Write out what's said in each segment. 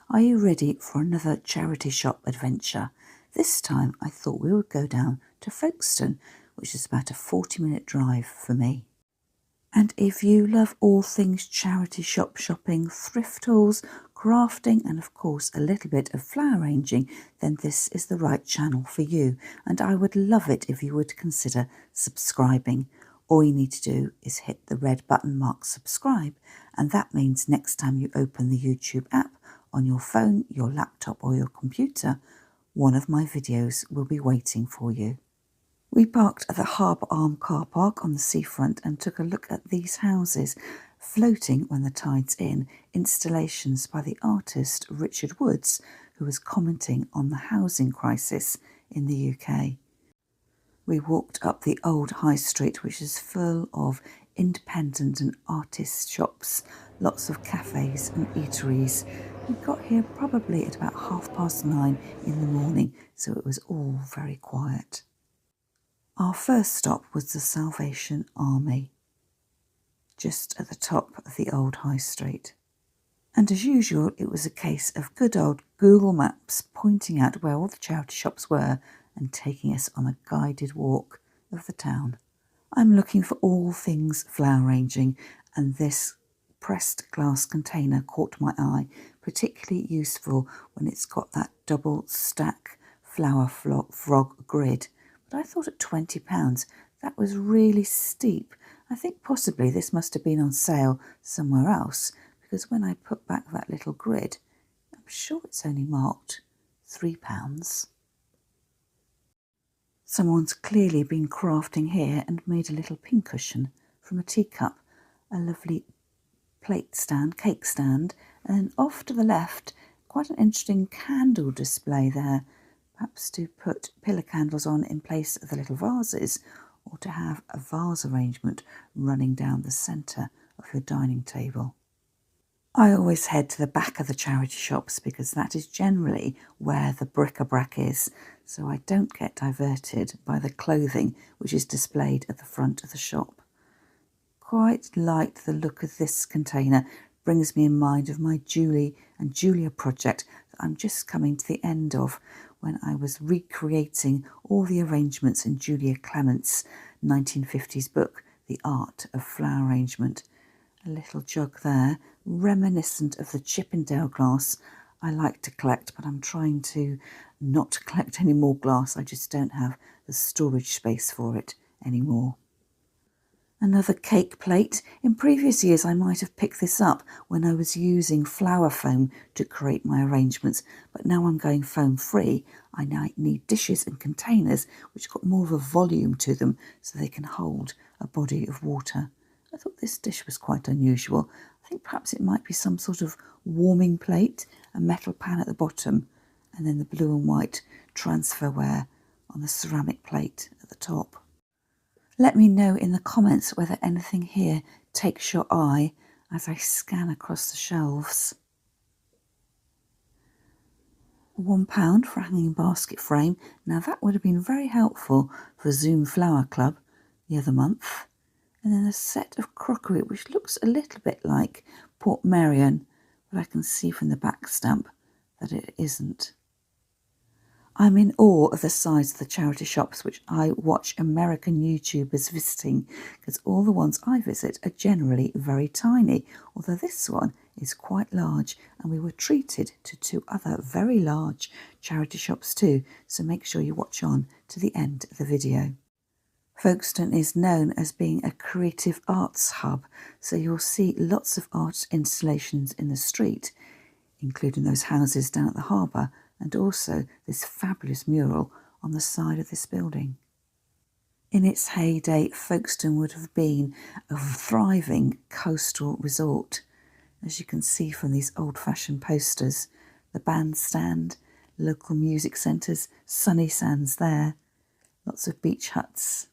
Are you ready for another charity shop adventure? This time I thought we would go down to Folkestone, which is about a 40-minute drive for me. And if you love all things charity shop shopping, thrift hauls, crafting and of course a little bit of flower arranging, then this is the right channel for you, and I would love it if you would consider subscribing. All you need to do is hit the red button marked subscribe, and that means next time you open the YouTube app on your phone, your laptop or your computer, one of my videos will be waiting for you. We parked at the Harbour Arm car park on the seafront and took a look at these houses, floating when the tide's in, installations by the artist Richard Woods, who was commenting on the housing crisis in the UK. We walked up the old high street, which is full of independent and artist shops, lots of cafes and eateries. We got here probably at about 9:30 in the morning, so it was all very quiet. Our first stop was the Salvation Army, just at the top of the old high street. And as usual, it was a case of good old Google Maps pointing out where all the charity shops were and taking us on a guided walk of the town. I'm looking for all things flower arranging, and this pressed glass container caught my eye, particularly useful when it's got that double stack flower frog grid. But I thought at £20 that was really steep. I think possibly this must have been on sale somewhere else, because when I put back that little grid, I'm sure it's only marked £3. Someone's clearly been crafting here and made a little pincushion from a teacup, a lovely plate stand, cake stand, and off to the left, quite an interesting candle display there, perhaps to put pillar candles on in place of the little vases, or to have a vase arrangement running down the centre of your dining table. I always head to the back of the charity shops because that is generally where the bric-a-brac is, so I don't get diverted by the clothing which is displayed at the front of the shop. Quite like the look of this container, brings me in mind of my Julie and Julia project that I'm just coming to the end of, when I was recreating all the arrangements in Julia Clement's 1950s book, The Art of Flower Arrangement. A little jug there, reminiscent of the Chippendale glass I like to collect, but I'm trying to not collect any more glass. I just don't have the storage space for it anymore. Another cake plate. In previous years I might have picked this up when I was using flower foam to create my arrangements, but now I'm going foam free. I now need dishes and containers which got more of a volume to them so they can hold a body of water. I thought this dish was quite unusual. I think perhaps it might be some sort of warming plate, a metal pan at the bottom, and then the blue and white transferware on the ceramic plate at the top. Let me know in the comments whether anything here takes your eye as I scan across the shelves. £1 for a hanging basket frame. Now that would have been very helpful for Zoom Flower Club the other month. And then a set of crockery which looks a little bit like Port Merion, but I can see from the back stamp that it isn't. I'm in awe of the size of the charity shops which I watch American YouTubers visiting, because all the ones I visit are generally very tiny, although this one is quite large, and we were treated to two other very large charity shops too, so make sure you watch on to the end of the video. Folkestone is known as being a creative arts hub, so you'll see lots of art installations in the street, including those houses down at the harbour, and also this fabulous mural on the side of this building. In its heyday, Folkestone would have been a thriving coastal resort, as you can see from these old-fashioned posters, the bandstand, local music centres, sunny sands there, lots of beach huts.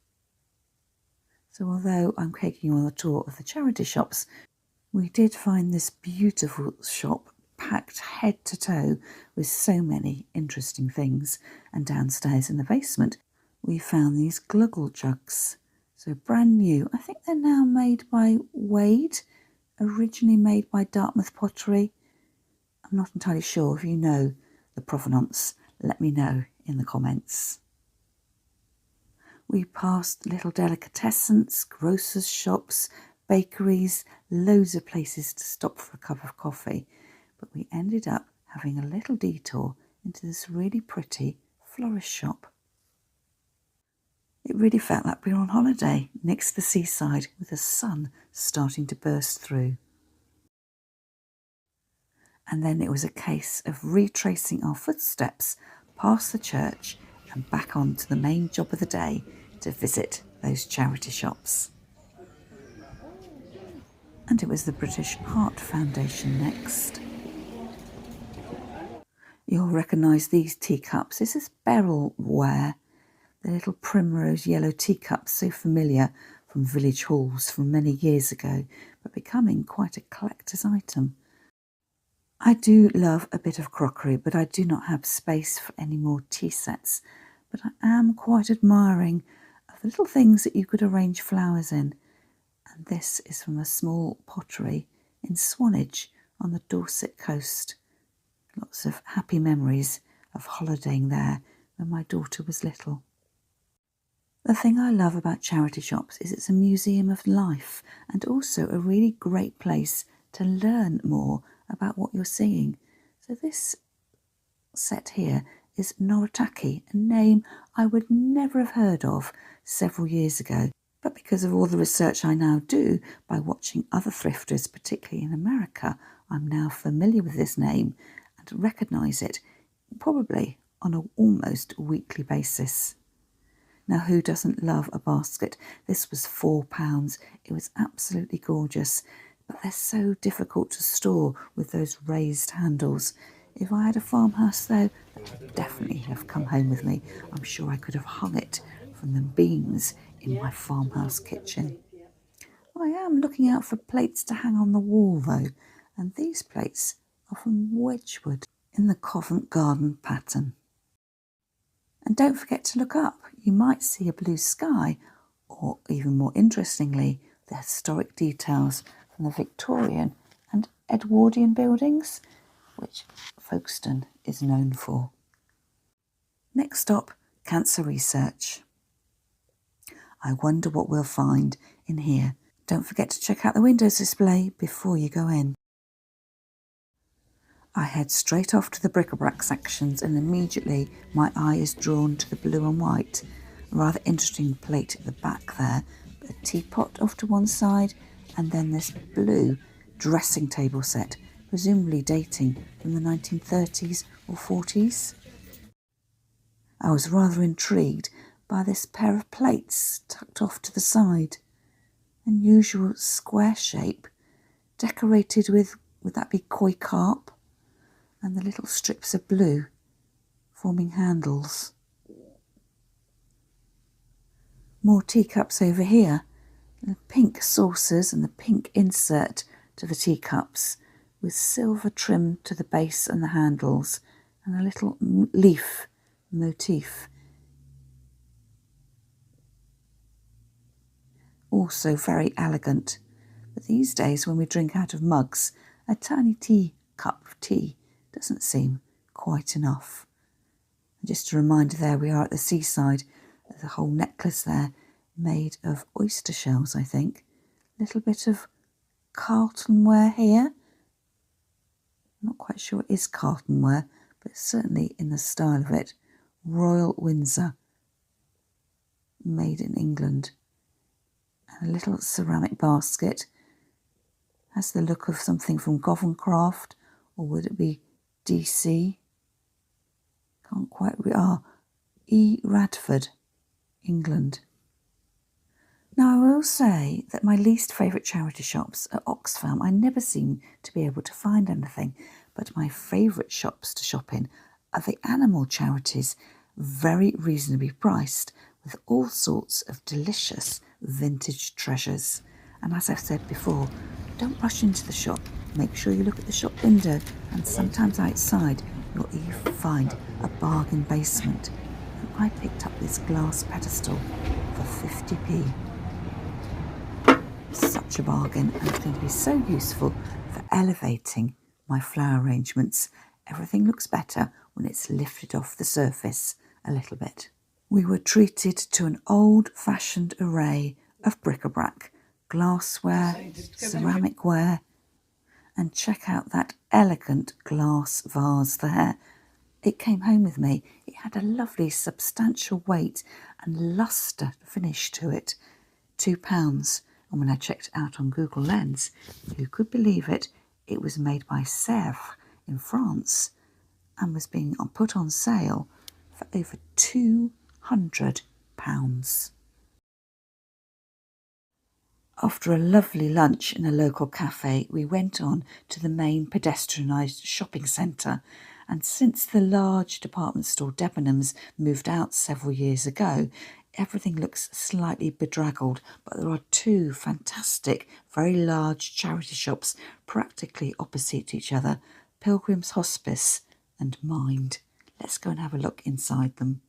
So although I'm taking you on a tour of the charity shops, we did find this beautiful shop packed head to toe with so many interesting things, and downstairs in the basement we found these gluggle jugs, so brand new. I think they're now made by Wade, originally made by Dartmouth Pottery. I'm I'm not entirely sure. If you know the provenance, let me know in the comments. We passed little delicatessens, grocers' shops, bakeries, loads of places to stop for a cup of coffee, but we ended up having a little detour into this really pretty florist shop. It really felt like we were on holiday next to the seaside with the sun starting to burst through. And then it was a case of retracing our footsteps past the church and back on to the main job of the day to visit those charity shops. And it was the British Heart Foundation next. You'll recognise these teacups. This is beryl ware. The little primrose yellow teacups, so familiar from village halls from many years ago, but becoming quite a collector's item. I do love a bit of crockery, but I do not have space for any more tea sets. But I am quite admiring of the little things that you could arrange flowers in. And this is from a small pottery in Swanage on the Dorset coast. Lots of happy memories of holidaying there when my daughter was little. The thing I love about charity shops is it's a museum of life and also a really great place to learn more about what you're seeing. So this set here is Noritake, a name I would never have heard of several years ago. But because of all the research I now do by watching other thrifters, particularly in America, I'm now familiar with this name and recognise it probably on an almost weekly basis. Now, who doesn't love a basket? This was £4. It was absolutely gorgeous, but they're so difficult to store with those raised handles. If I had a farmhouse, though, that would definitely have come home with me. I'm sure I could have hung it from the beams in my farmhouse kitchen. I am looking out for plates to hang on the wall, though, and these plates are from Wedgwood in the Covent Garden pattern. And don't forget to look up. You might see a blue sky, or even more interestingly, the historic details from the Victorian and Edwardian buildings, which Folkestone is known for. Next stop, cancer research. I wonder what we'll find in here. Don't forget to check out the windows display before you go in. I head straight off to the bric-a-brac sections and immediately my eye is drawn to the blue and white. A rather interesting plate at the back there, a teapot off to one side, and then this blue dressing table set, presumably dating from the 1930s or 40s. I was rather intrigued by this pair of plates tucked off to the side. Unusual square shape, decorated with, would that be koi carp? And the little strips of blue forming handles. More teacups over here. The pink saucers and the pink insert to the teacups with silver trim to the base and the handles and a little leaf motif. Also very elegant. But these days when we drink out of mugs, a tiny cup of tea doesn't seem quite enough. And just a reminder there, we are at the seaside. There's a whole necklace there made of oyster shells, I think. A little bit of Carlton ware here. I'm not quite sure it is Carlton ware, but certainly in the style of it. Royal Windsor, made in England. And a little ceramic basket. Has the look of something from Govencraft, or would it be DC? Can't quite E. Radford, England. Now I will say that my least favourite charity shops are Oxfam. I never seem to be able to find anything, but my favourite shops to shop in are the animal charities, very reasonably priced, with all sorts of delicious vintage treasures. And as I've said before, don't rush into the shop. Make sure you look at the shop window, and sometimes outside you'll even find a bargain basement. And I picked up this glass pedestal for 50p. Such a bargain, and it's going to be so useful for elevating my flower arrangements. Everything looks better when it's lifted off the surface a little bit. We were treated to an old-fashioned array of bric-a-brac, glassware, ceramicware, and check out that elegant glass vase there. It came home with me. It had a lovely substantial weight and lustre finish to it. £2. And when I checked it out on Google Lens, if you could believe it, it was made by Sèvres in France and was being put on sale for over £200. After a lovely lunch in a local cafe, we went on to the main pedestrianised shopping centre, and since the large department store Debenhams moved out several years ago, everything looks slightly bedraggled, but there are two fantastic, very large charity shops practically opposite each other, Pilgrim's Hospice and Mind. Let's go and have a look inside them.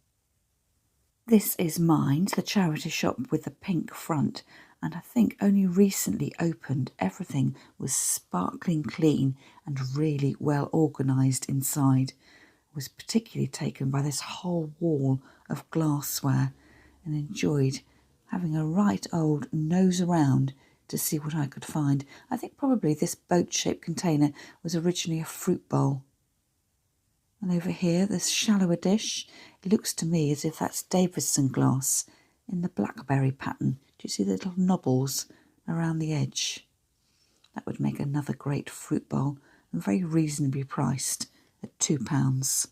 This is Mind, the charity shop with the pink front, and I think only recently opened. Everything was sparkling clean and really well organised inside. I was particularly taken by this whole wall of glassware and enjoyed having a right old nose around to see what I could find. I think probably this boat-shaped container was originally a fruit bowl. And over here, this shallower dish, it looks to me as if that's Davidson glass in the blackberry pattern. Do you see the little knobbles around the edge? That would make another great fruit bowl and very reasonably priced at £2.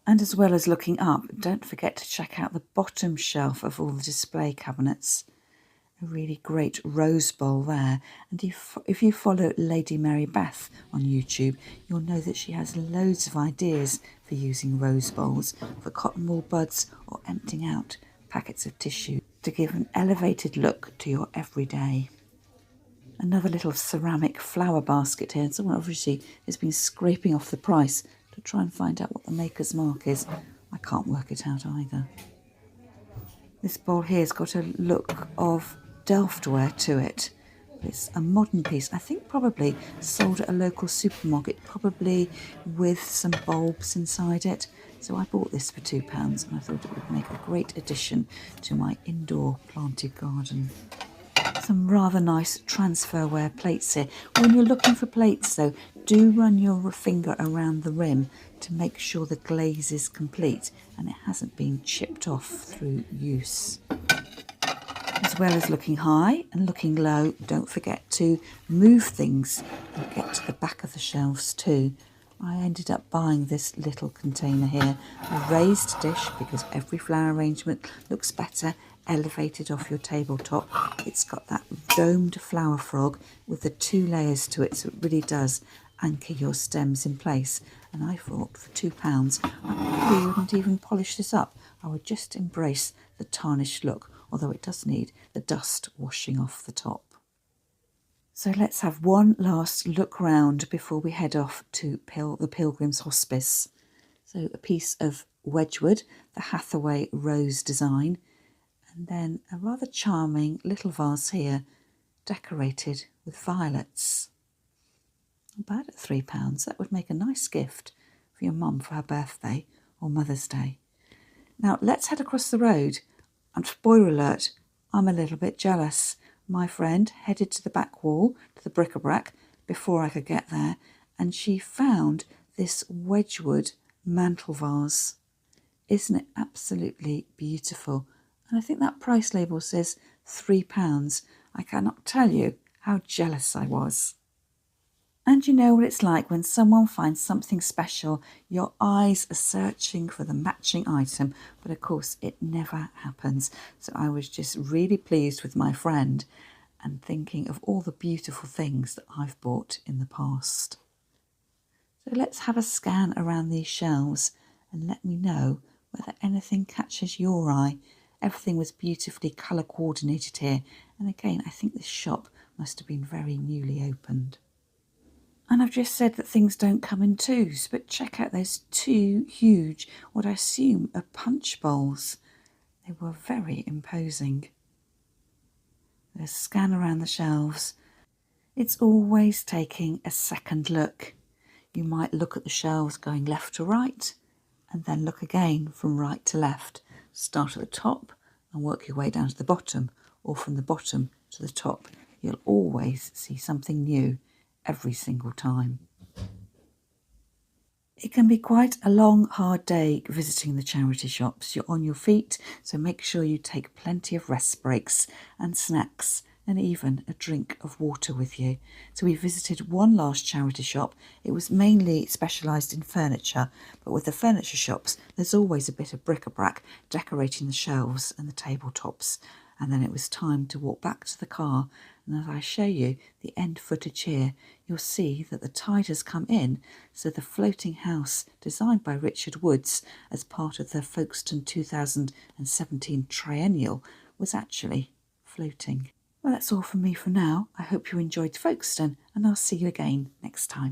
And as well as looking up, don't forget to check out the bottom shelf of all the display cabinets. A really great rose bowl there, and if you follow Lady Mary Beth on YouTube, you'll know that she has loads of ideas for using rose bowls for cotton wool buds or emptying out packets of tissue to give an elevated look to your everyday. Another little ceramic flower basket here, and someone obviously has been scraping off the price to try and find out what the maker's mark is. I can't work it out either. This bowl here has got a look of Delftware to it. It's a modern piece, I think probably sold at a local supermarket, probably with some bulbs inside it. So I bought this for £2 and I thought it would make a great addition to my indoor planted garden. Some rather nice transferware plates here. When you're looking for plates though, do run your finger around the rim to make sure the glaze is complete and it hasn't been chipped off through use. As well as looking high and looking low, don't forget to move things and get to the back of the shelves too. I ended up buying this little container here, a raised dish, because every flower arrangement looks better elevated off your tabletop. It's got that domed flower frog with the 2 layers to it, so it really does anchor your stems in place. And I thought for £2 I probably wouldn't even polish this up. I would just embrace the tarnished look, although it does need the dust washing off the top. So let's have one last look round before we head off to the Pilgrim's Hospice. So a piece of Wedgwood, the Hathaway rose design, and then a rather charming little vase here, decorated with violets. About at £3, that would make a nice gift for your mum for her birthday or Mother's Day. Now let's head across the road. And spoiler alert, I'm a little bit jealous. My friend headed to the back wall, to the bric-a-brac, before I could get there, and she found this Wedgwood mantle vase. Isn't it absolutely beautiful? And I think that price label says £3. I cannot tell you how jealous I was. And you know what it's like when someone finds something special, your eyes are searching for the matching item, but of course it never happens. So I was just really pleased with my friend and thinking of all the beautiful things that I've bought in the past. So let's have a scan around these shelves and let me know whether anything catches your eye. Everything was beautifully colour coordinated here, and again I think this shop must have been very newly opened. And I've just said that things don't come in twos, but check out those 2 huge, what I assume are punch bowls. They were very imposing. There's a scan around the shelves. It's always taking a second look. You might look at the shelves going left to right and then look again from right to left. Start at the top and work your way down to the bottom, or from the bottom to the top. You'll always see something new every single time. It can be quite a long, hard day visiting the charity shops. You're on your feet, so make sure you take plenty of rest breaks and snacks and even a drink of water with you. So we visited one last charity shop. It was mainly specialised in furniture, but with the furniture shops, there's always a bit of bric-a-brac decorating the shelves and the tabletops. And then it was time to walk back to the car, and as I show you the end footage here, you'll see that the tide has come in, so the floating house designed by Richard Woods as part of the Folkestone 2017 triennial was actually floating. Well, that's all from me for now. I hope you enjoyed Folkestone, and I'll see you again next time.